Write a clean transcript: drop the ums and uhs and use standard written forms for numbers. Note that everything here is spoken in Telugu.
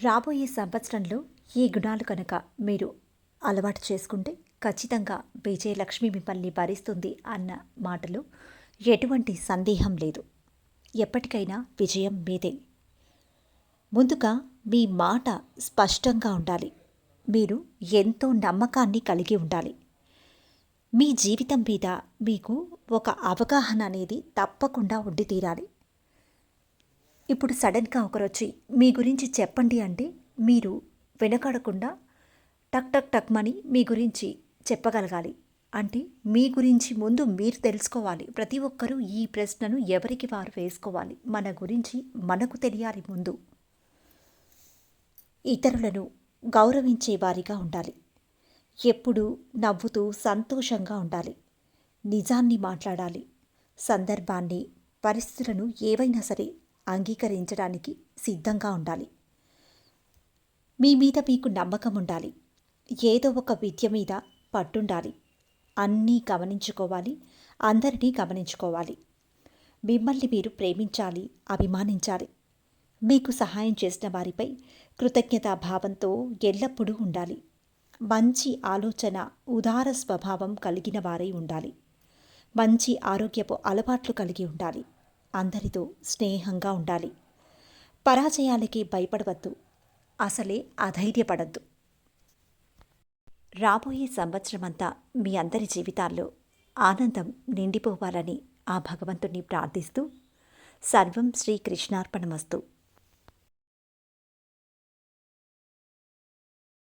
రాబోయే సంవత్సరంలో ఈ గుణాలు కనుక మీరు అలవాటు చేసుకుంటే ఖచ్చితంగా విజయలక్ష్మి మిమ్మల్ని భరిస్తుంది అన్న మాటలో ఎటువంటి సందేహం లేదు. ఎప్పటికైనా విజయం మీదే. ముందుగా మీ మాట స్పష్టంగా ఉండాలి. మీరు ఎంతో నమ్మకాన్ని కలిగి ఉండాలి. మీ జీవితం మీద మీకు ఒక అవగాహన అనేది తప్పకుండా ఉండి తీరాలి. ఇప్పుడు సడన్గా ఒకరొచ్చి మీ గురించి చెప్పండి అంటే మీరు వెనకాడకుండా టక్ టక్ టక్మని మీ గురించి చెప్పగలగాలి. అంటే మీ గురించి ముందు మీరు తెలుసుకోవాలి. ప్రతి ఒక్కరూ ఈ ప్రశ్నను ఎవరికి వారు వేసుకోవాలి. మన గురించి మనకు తెలియాలి ముందు. ఇతరులను గౌరవించే వారిగా ఉండాలి. ఎప్పుడూ నవ్వుతూ సంతోషంగా ఉండాలి. నిజాన్ని మాట్లాడాలి. సందర్భాన్ని, పరిస్థితులను ఏవైనా సరే అంగీకరించడానికి సిద్ధంగా ఉండాలి. మీ మీద మీకు నమ్మకం ఉండాలి. ఏదో ఒక విద్య మీద పట్టుండాలి. అన్నీ గమనించుకోవాలి. అందరినీ గమనించుకోవాలి. మిమ్మల్ని మీరు ప్రేమించాలి, అభిమానించాలి. మీకు సహాయం చేసిన వారిపై కృతజ్ఞతాభావంతో ఎల్లప్పుడూ ఉండాలి. మంచి ఆలోచన, ఉదార స్వభావం కలిగిన వారై ఉండాలి. మంచి ఆరోగ్యపు అలవాట్లు కలిగి ఉండాలి. అందరితో స్నేహంగా ఉండాలి. పరాజయాలకి భయపడవద్దు. అసలే అధైర్యపడద్దు. రాబోయే సంవత్సరమంతా మీ అందరి జీవితాల్లో ఆనందం నిండిపోవాలని ఆ భగవంతుణ్ణి ప్రార్థిస్తూ సర్వం శ్రీకృష్ణార్పణమస్తు.